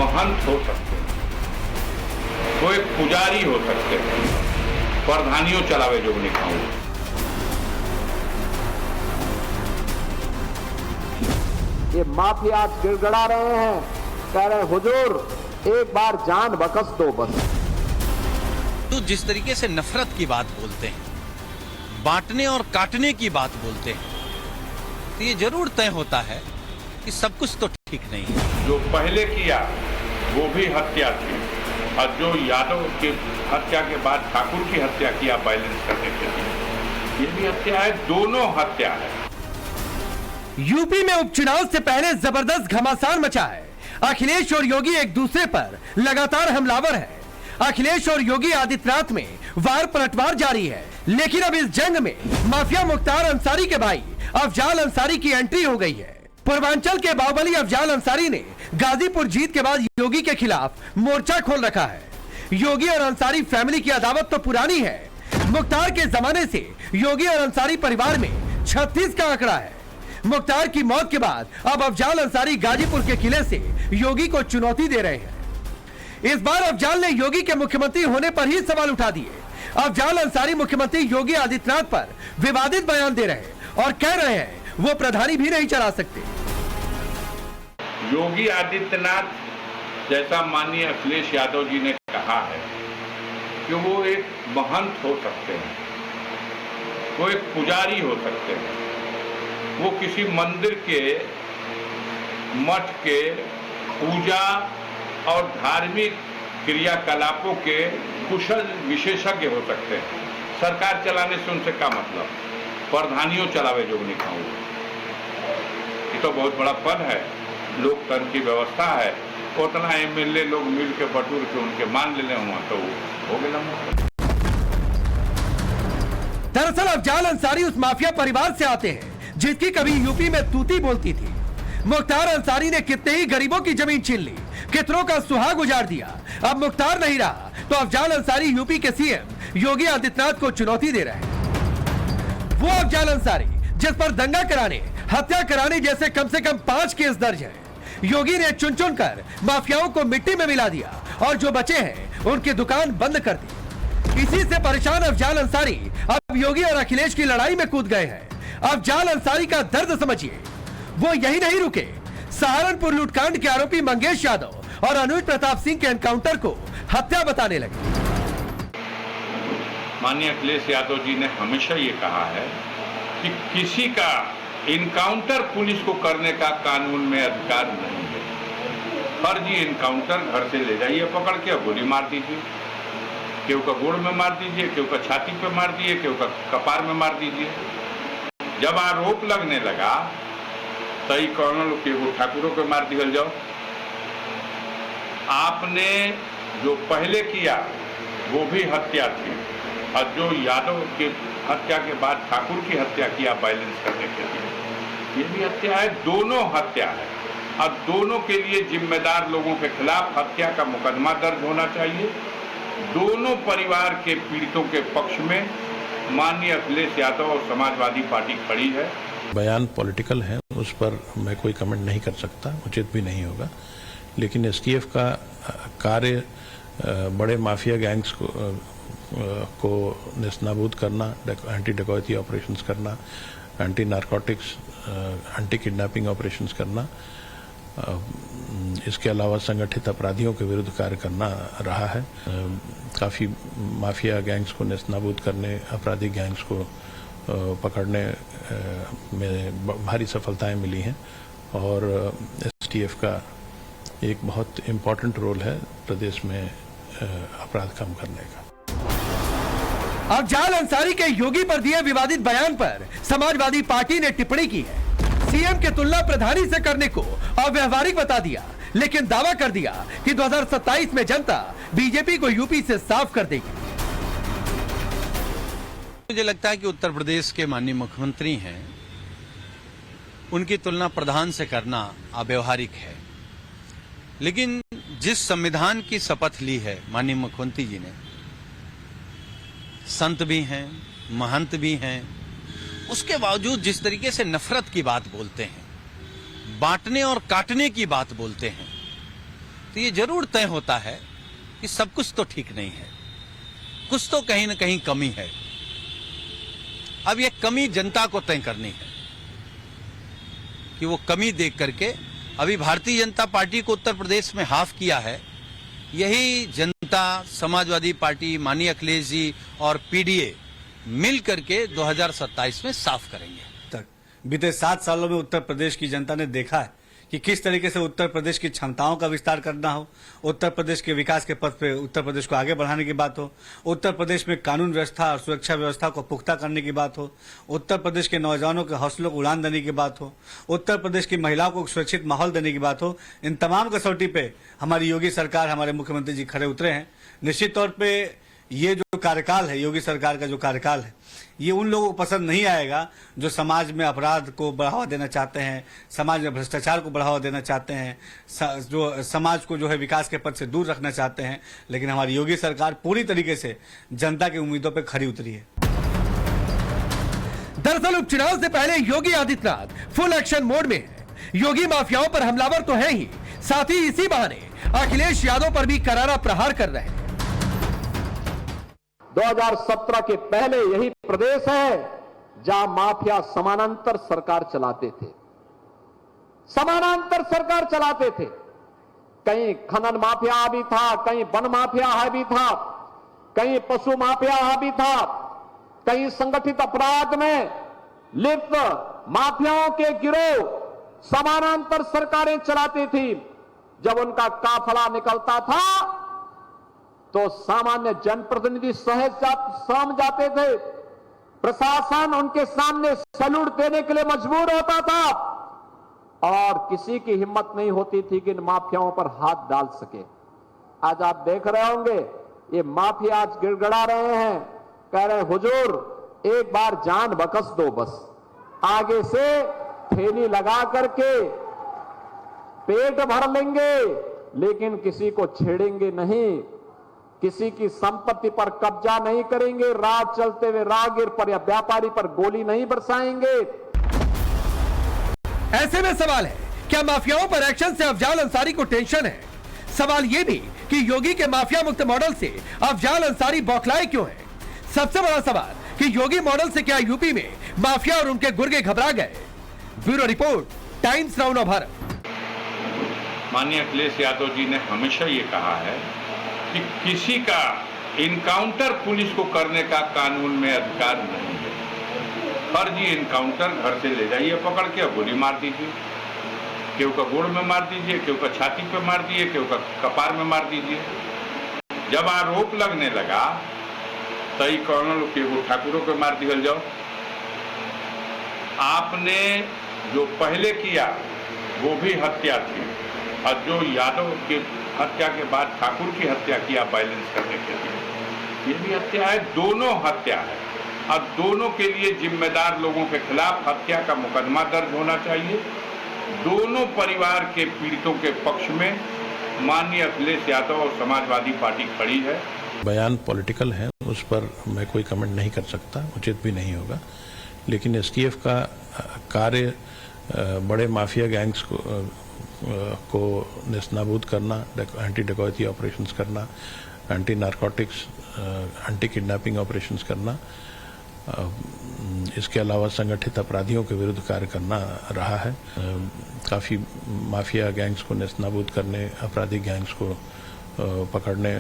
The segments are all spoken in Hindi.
महंत हो सकते हैं, वो एक पुजारी हो सकते हैं, प्रधानियों चलावे जो नहीं खाऊं। ये माफिया गिड़गड़ा रहे हैं, कह रहे हुजूर एक बार जान बख्श दो बस। तो जिस तरीके से नफरत की बात बोलते हैं, बांटने और काटने की बात बोलते हैं, तो ये जरूर तय होता है कि सब कुछ तो ठीक नहीं है। जो पहले किया वो भी हत्या थी, और जो यादव की हत्या के बाद ठाकुर की हत्या किया बैलेंस करने के लिए, ये भी हत्या है, दोनों हत्या है। यूपी में उपचुनाव से पहले जबरदस्त घमासान मचा है। अखिलेश और योगी एक दूसरे पर लगातार हमलावर है। अखिलेश और योगी आदित्यनाथ में वार पलटवार जारी है, लेकिन अब इस जंग में माफिया मुख्तार अंसारी के भाई अफजाल अंसारी की एंट्री हो गई है। पूर्वांचल के बाहुबली अफजाल अंसारी ने गाजीपुर जीत के बाद योगी के खिलाफ मोर्चा खोल रखा है। योगी और अंसारी फैमिली की अदावत तो पुरानी है। मुख्तार के जमाने से योगी और अंसारी परिवार में 36 का आंकड़ा है। मुख्तार की मौत के बाद अब अफजाल अंसारी गाजीपुर के किले से योगी को चुनौती दे रहे हैं। इस बार अफजाल ने योगी के मुख्यमंत्री होने पर ही सवाल उठा दिए। अफजाल अंसारी मुख्यमंत्री योगी आदित्यनाथ पर विवादित बयान दे रहे हैं और कह रहे हैं वो प्रधानी भी नहीं चला सकते। योगी आदित्यनाथ जैसा माननीय अखिलेश यादव जी ने कहा है कि वो एक महंत हो सकते हैं, वो एक पुजारी हो सकते हैं, वो किसी मंदिर के, मठ के पूजा और धार्मिक क्रियाकलापों के कुशल विशेषज्ञ हो सकते हैं। सरकार चलाने से उनसे क्या मतलब, प्रधानियों चलावे जो नहीं खाऊं। ये तो बहुत बड़ा पद है, लोकतंत्र की व्यवस्था है। उतना एमएलए लोग मिल के बटूर के उनके मान ले हुआ तो हो गया। दरअसल अफजाल अंसारी उस माफिया परिवार से आते हैं जिसकी कभी यूपी में तूती बोलती थी। मुख्तार अंसारी ने कितने ही गरीबों की जमीन छीन ली, कितनों का सुहाग उजाड़ दिया। अब मुख्तार नहीं रहा तो अफजाल अंसारी यूपी के सीएम योगी आदित्यनाथ को चुनौती दे रहे हैं। वो अफजाल अंसारी जिस पर दंगा कराने, हत्या कराने जैसे कम से कम 5 केस दर्ज है। योगी ने चुन चुन कर माफियाओं को मिट्टी में मिला दिया और जो बचे हैं उनकी दुकान बंद कर दी। इसी से परेशान अफजाल अंसारी अब योगी और अखिलेश की लड़ाई में कूद गए हैं। अफजाल अंसारी का दर्द समझिए। वो यही नहीं रुके, सहारनपुर लूटकांड के आरोपी मंगेश यादव और अनुज प्रताप सिंह के एनकाउंटर को हत्या बताने लगे। माननीय अखिलेश यादव जी ने हमेशा ये कहा है कि किसी का इनकाउंटर पुलिस को करने का कानून में अधिकार नहीं है। फर्जी इनकाउंटर घर से ले जाइए पकड़ के, गोली मार दीजिए, केहू का गोड़ में मार दीजिए, केहू का छाती पे मार दीजिए, केहू का कपार में मार दीजिए। जब आरोप लगने लगा तई कौन केहू ठाकुरों को मार दिया जाओ। आपने जो पहले किया वो भी हत्या थी, और जो यादव की हत्या के बाद ठाकुर की हत्या किया बैलेंस करने के लिए, ये भी हत्या है, दोनों हत्या है। और दोनों के लिए जिम्मेदार लोगों के खिलाफ हत्या का मुकदमा दर्ज होना चाहिए। दोनों परिवार के पीड़ितों के पक्ष में माननीय अखिलेश यादव और समाजवादी पार्टी खड़ी है। बयान पॉलिटिकल है, उस पर मैं कोई कमेंट नहीं कर सकता, उचित भी नहीं होगा। लेकिन एसटीएफ का कार्य बड़े माफिया गैंग्स को नेस्तनाबूद करना, एंटी डकैती ऑपरेशंस करना, anti narcotics, anti kidnapping operations करना, इसके अलावा संगठित अपराधियों के विरुद्ध कार्य करना रहा है। काफ़ी माफिया गैंग्स को नेस्तनाबूद करने, आपराधिक गैंग्स को पकड़ने में भारी सफलताएं मिली हैं और एसटीएफ का एक बहुत इम्पोर्टेंट रोल है प्रदेश में अपराध कम करने का। अफजाल अंसारी के योगी पर दिए विवादित बयान पर समाजवादी पार्टी ने टिप्पणी की है। सीएम की तुलना प्रधानी से करने को अव्यावहारिक बता दिया, लेकिन दावा कर दिया कि 2027 में जनता बीजेपी को यूपी से साफ कर देगी। मुझे लगता है कि उत्तर प्रदेश के माननीय मुख्यमंत्री हैं, उनकी तुलना प्रधान से करना अव्यावहारिक है। लेकिन जिस संविधान की शपथ ली है माननीय मुख्यमंत्री जी ने, संत भी हैं, महंत भी हैं, उसके बावजूद जिस तरीके से नफरत की बात बोलते हैं, बांटने और काटने की बात बोलते हैं, तो ये जरूर तय होता है कि सब कुछ तो ठीक नहीं है, कुछ तो कहीं ना कहीं कमी है। अब ये कमी जनता को तय करनी है कि वो कमी देख करके, अभी भारतीय जनता पार्टी को उत्तर प्रदेश में हाफ किया है, यही जनता, समाजवादी पार्टी, माननीय अखिलेश जी और पीडीए मिल करके 2027 में साफ करेंगे। तक बीते 7 सालों में उत्तर प्रदेश की जनता ने देखा है कि किस तरीके से उत्तर प्रदेश की क्षमताओं का विस्तार करना हो, उत्तर प्रदेश के विकास के पथ पे उत्तर प्रदेश को आगे बढ़ाने की बात हो, उत्तर प्रदेश में कानून व्यवस्था और सुरक्षा व्यवस्था को पुख्ता करने की बात हो, उत्तर प्रदेश के नौजवानों के हौसलों को उड़ान देने की बात हो, उत्तर प्रदेश की महिलाओं को सुरक्षित माहौल देने की बात हो। इन तमाम कसौटी पे हमारी योगी सरकार, हमारे मुख्यमंत्री जी खड़े उतरे हैं। निश्चित तौर पर ये जो कार्यकाल है, योगी सरकार का जो कार्यकाल है, ये उन लोगों को पसंद नहीं आएगा जो समाज में अपराध को बढ़ावा देना चाहते हैं, समाज में भ्रष्टाचार को बढ़ावा देना चाहते हैं, जो समाज को जो है विकास के पथ से दूर रखना चाहते हैं। लेकिन हमारी योगी सरकार पूरी तरीके से जनता की उम्मीदों पर खरी उतरी है। दरअसल उपचुनाव से पहले Yogi Adityanath full action mode में है। योगी माफियाओं पर हमलावर तो है ही, साथ ही इसी बहाने अखिलेश यादव पर भी करारा प्रहार कर रहे हैं। 2017 के पहले यही प्रदेश है जहां माफिया समानांतर सरकार चलाते थे, समानांतर सरकार चलाते थे। कहीं खनन माफिया हावी था, कहीं वन माफिया हावी था, कहीं पशु माफिया हावी था, कहीं संगठित अपराध में लिप्त माफियाओं के गिरोह समानांतर सरकारें चलाती थी। जब उनका काफिला निकलता था तो सामान्य जनप्रतिनिधि सहम जाते थे, प्रशासन उनके सामने सैल्यूट देने के लिए मजबूर होता था और किसी की हिम्मत नहीं होती थी कि इन माफियाओं पर हाथ डाल सके। आज आप देख रहे होंगे ये माफिया आज गिड़गिड़ा रहे हैं, कह रहे हुजूर एक बार जान बख्श दो, बस आगे से थैली लगा करके पेट भर लेंगे लेकिन किसी को छेड़ेंगे नहीं, किसी की संपत्ति पर कब्जा नहीं करेंगे, राह चलते हुए राहगीर पर या व्यापारी पर गोली नहीं बरसाएंगे। ऐसे में सवाल है, क्या माफियाओं पर एक्शन से अफजाल अंसारी को टेंशन है? सवाल यह भी कि योगी के माफिया मुक्त मॉडल से अफजाल अंसारी बौखलाए क्यों है? सबसे बड़ा सवाल कि योगी मॉडल से क्या यूपी में माफिया और उनके गुर्गे घबरा गए? ब्यूरो रिपोर्ट, टाइम्स नाउ नव भारत। माननीय अखिलेश यादव जी ने हमेशा ये कहा है कि किसी का इनकाउंटर पुलिस को करने का कानून में अधिकार नहीं है। फर्जी इनकाउंटर घर से ले जाइए पकड़ के, गोली मार दीजिए, केहू का गोड़ में मार दीजिए, केहू का छाती पे मार दीजिए, केहू का कपार में मार दीजिए। जब आरोप लगने लगा तई कौन केहू ठाकुरों को मार दिया जाओ। आपने जो पहले किया वो भी हत्या थी, और जो यादव के हत्या के बाद ठाकुर की हत्या किया बैलेंस करने के लिए, ये भी हत्या है। दोनों हत्या है और दोनों के लिए जिम्मेदार लोगों के खिलाफ हत्या का मुकदमा दर्ज होना चाहिए। दोनों परिवार के पीड़ितों के पक्ष में माननीय अखिलेश यादव और समाजवादी पार्टी खड़ी है। बयान पॉलिटिकल है, उस पर मैं कोई कमेंट नहीं कर सकता, उचित भी नहीं होगा। लेकिन एसटीएफ का कार्य बड़े माफिया गैंग्स को नेस्तनाबूद करना, एंटी डकैती ऑपरेशंस करना, anti narcotics, anti kidnapping operations करना, इसके अलावा संगठित अपराधियों के विरुद्ध कार्य करना रहा है। काफ़ी माफिया गैंग्स को नेस्तनाबूद करने, आपराधिक गैंग्स को पकड़ने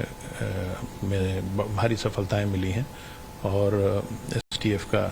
में भारी सफलताएं मिली हैं और एसटीएफ का